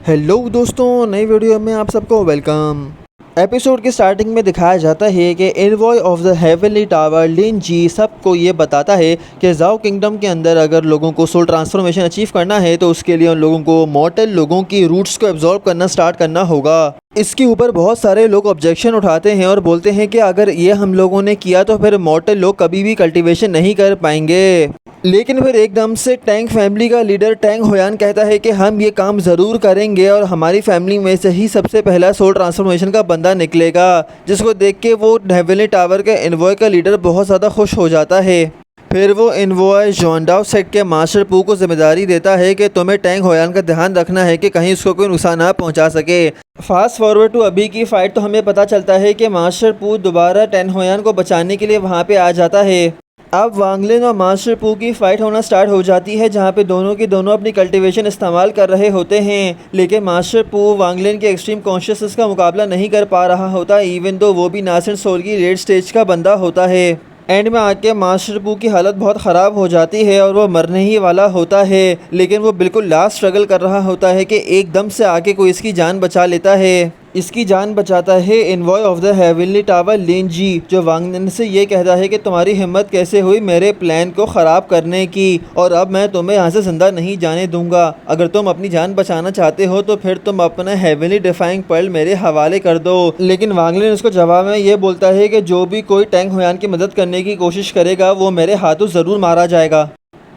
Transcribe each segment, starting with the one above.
Hello दोस्तों, नई video में आप सबको वेलकम। एपिसोड के स्टार्टिंग में दिखाया जाता है कि envoy of the heavenly tower Lin ji सबको ये बताता है कि जाओ किंगडम के अंदर अगर लोगों को सोल ट्रांसफॉर्मेशन अचीव करना है तो उसके लिए उन लोगों को मॉर्टल लोगों की रूट्स को एब्जॉर्ब करना स्टार्ट करना होगा। इसके ऊपर बहुत सारे लोग ऑब्जेक्शन उठाते हैं और बोलते हैं कि अगर ये हम लोगों ने किया तो फिर मॉर्टल लोग कभी भी कल्टीवेशन नहीं कर पाएंगे। लेकिन फिर एकदम से टैंग फैमिली का लीडर टैंग होयान कहता है कि हम ये काम ज़रूर करेंगे और हमारी फैमिली में से ही सबसे पहला सोल ट्रांसफॉर्मेशन का बंदा निकलेगा। जिसको देख के वो हेवनली टावर के एनवॉय का लीडर बहुत ज़्यादा खुश हो जाता है। फिर वो एनवॉय जॉन्डाओ सेट के मास्टर पू को जिम्मेदारी देता है कि तुम्हें टैंग होयान का ध्यान रखना है कि कहीं उसको कोई नुकसान ना पहुंचा सके। फास्ट फॉरवर्ड टू अभी की फ़ाइट तो हमें पता चलता है कि मास्टर पू दोबारा टैंग होयान को बचाने के लिए वहाँ पे आ जाता है। अब वांग लिन और मास्टर पू की फ़ाइट होना स्टार्ट हो जाती है, जहाँ पे दोनों के दोनों अपनी कल्टीवेशन इस्तेमाल कर रहे होते हैं। लेकिन मास्टर पू वांग लिन के एक्सट्रीम कॉन्शियसनेस का मुकाबला नहीं कर पा रहा होता, इवन तो वो भी नासिर सोल की लेट स्टेज का बंदा होता है। एंड में आके मास्टर पू की हालत बहुत ख़राब हो जाती है और वो मरने ही वाला होता है। लेकिन वो बिल्कुल लास्ट स्ट्रगल कर रहा होता है कि एकदम से आके कोई इसकी जान बचा लेता है। इसकी जान बचाता है envoy of the heavenly tower Lin ji, जो वांग लिन से ये कहता है कि तुम्हारी हिम्मत कैसे हुई मेरे प्लान को ख़राब करने की, और अब मैं तुम्हें यहाँ से ज़िंदा नहीं जाने दूंगा। अगर तुम अपनी जान बचाना चाहते हो तो फिर तुम अपना हेवनली डिफाइंग पर्ल मेरे हवाले कर दो। लेकिन वांग लिन उसको जवाब में ये बोलता है कि जो भी कोई टैंग होयान की मदद करने की कोशिश करेगा वो मेरे हाथों ज़रूर मारा जाएगा।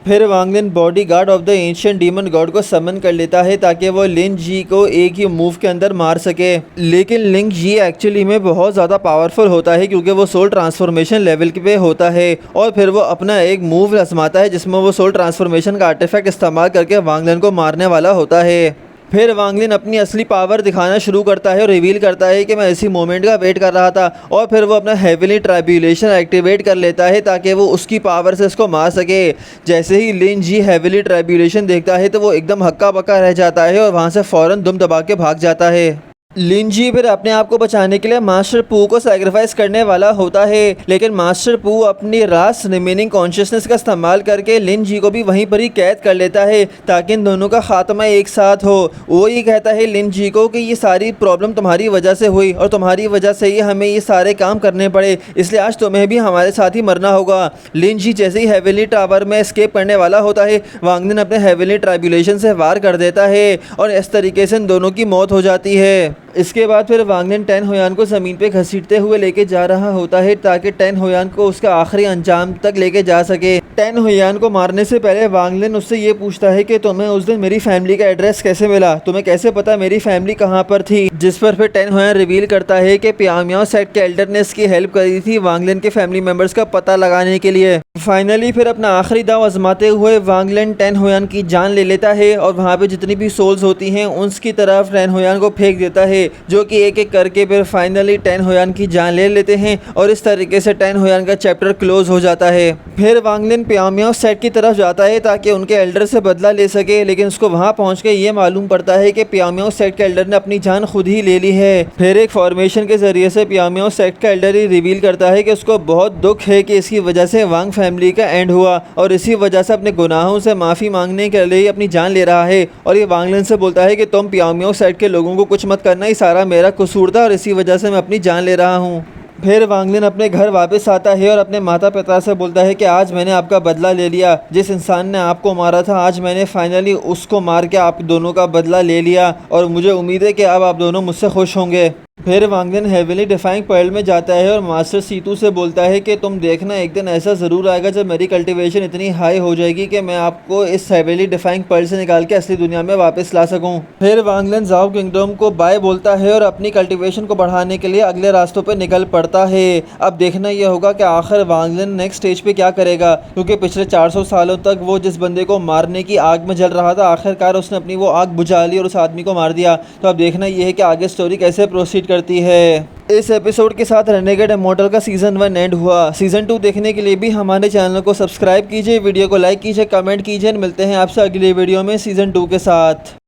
फिर Wang Lin bodyguard of the ancient demon god को समन कर लेता है ताकि वो लिन जी को एक ही मूव के अंदर मार सके। लेकिन लिन जी एक्चुअली में बहुत ज़्यादा पावरफुल होता है क्योंकि वो सोल ट्रांसफॉर्मेशन लेवल पे होता है। और फिर वो अपना एक मूव आजमाता है जिसमें वो सोल ट्रांसफॉर्मेशन का आर्टिफैक्ट इस्तेमाल करके वांग लिन को मारने वाला होता है। फिर वांग लिन अपनी असली पावर दिखाना शुरू करता है और रिवील करता है कि मैं इसी मोमेंट का वेट कर रहा था। और फिर वो अपना हेवनली ट्राइब्यूलेशन एक्टिवेट कर लेता है ताकि वो उसकी पावर से इसको मार सके। जैसे ही लिन जी हेवनली ट्राइब्यूलेशन देखता है तो वो एकदम हक्का बक्का रह जाता है और वहाँ से फ़ौरन दुम दबा के भाग जाता है। लिन जी फिर अपने आप को बचाने के लिए मास्टर पू को सैक्रिफाइस करने वाला होता है, लेकिन मास्टर पू अपनी लास्ट रिमेनिंग कॉन्शियसनेस का इस्तेमाल करके लिन जी को भी वहीं पर ही कैद कर लेता है ताकि इन दोनों का खात्मा एक साथ हो। वो ये कहता है लिन जी को कि ये सारी प्रॉब्लम तुम्हारी वजह से हुई और तुम्हारी वजह से ही हमें ये सारे काम करने पड़े, इसलिए आज तुम्हें भी हमारे साथ ही मरना होगा। लिन जी जैसे ही हेवनली टावर में एस्केप करने वाला होता है, वांग लिन अपने हेवनली ट्राइब्यूलेशन से वार कर देता है और इस तरीके से इन दोनों की मौत हो जाती है। इसके बाद फिर वांग लिन टैन होयान को ज़मीन पे घसीटते हुए लेके जा रहा होता है ताकि टैन होयान को उसका आखिरी अंजाम तक लेके जा सके। टैन होयान को मारने से पहले वांग लिन उससे ये पूछता है कि तुम्हें उस दिन मेरी फैमिली का एड्रेस कैसे मिला, तुम्हें कैसे पता मेरी फैमिली कहाँ पर थी। जिस पर फिर टैन होयान रिवील करता है कि प्यामियाओ सेट के एल्डर ने इसकी हेल्प करी थी वांग लिन के फैमिली मेम्बर्स का पता लगाने के लिए। फाइनली फिर अपना आखिरी दाव आजमाते हुए वांग लिन टैन होयान की जान ले लेता है और वहाँ पे जितनी भी सोल्स होती हैं उसकी तरफ टैन होयान को फेंक देता है, जो कि एक एक करके फिर फाइनली टैन होयान की जान ले लेते हैं और इस तरीके से टैन होयान का चैप्टर क्लोज हो जाता है। फिर वांग लिन प्यामियाओ सेट की तरफ जाता है ताकि उनके एल्डर से बदला ले सके, लेकिन उसको वहाँ पहुँच के ये मालूम पड़ता है कि प्यामियाओ सेट के एल्डर ने अपनी जान खुद ही ले ली है। फिर एक फॉर्मेशन के जरिए से प्यामियाओ सेट का एल्डर ही रिवील करता है कि उसको बहुत दुख है कि इसकी वजह से वांग फैमिली का एंड हुआ और इसी वजह से अपने गुनाहों से माफ़ी मांगने के लिए अपनी जान ले रहा है। और ये वांग लिन से बोलता है कि तुम प्यामियाओ सेट के लोगों को कुछ मत करना, ये सारा मेरा कसूर था और इसी वजह से मैं अपनी जान ले रहा हूँ। फिर वांग लिन अपने घर वापस आता है और अपने माता पिता से बोलता है कि आज मैंने आपका बदला ले लिया, जिस इंसान ने आपको मारा था आज मैंने फाइनली उसको मार के आप दोनों का बदला ले लिया और मुझे उम्मीद है कि अब आप दोनों मुझसे खुश होंगे। फिर वांग लिन हेवनली डिफाइंग पर्ल में जाता है और मास्टर सीतू से बोलता है कि तुम देखना एक दिन ऐसा ज़रूर आएगा जब मेरी कल्टीवेशन इतनी हाई हो जाएगी कि मैं आपको इस हेवनली डिफाइंग पर्ल से निकाल के असली दुनिया में वापस ला सकूं। फिर वांग लिन जाओ किंगडम को बाय बोलता है और अपनी कल्टीवेशन को बढ़ाने के लिए अगले रास्तों पर निकल पड़ता है। अब देखना यह होगा कि आखिर वांग लिन नेक्स्ट स्टेज पे क्या करेगा, क्योंकि पिछले 400 सालों तक वो जिस बंदे को मारने की आग में जल रहा था आखिरकार उसने अपनी वो आग बुझा ली और उस आदमी को मार दिया। तो अब देखना यह है कि आगे स्टोरी कैसे प्रोसीड करती है। इस एपिसोड के साथ रेनेगेड इमॉर्टल का सीज़न 1 एंड हुआ। सीज़न 2 देखने के लिए भी हमारे चैनल को सब्सक्राइब कीजिए, वीडियो को लाइक कीजिए, कमेंट कीजिए। मिलते हैं आपसे अगली वीडियो में सीज़न 2 के साथ।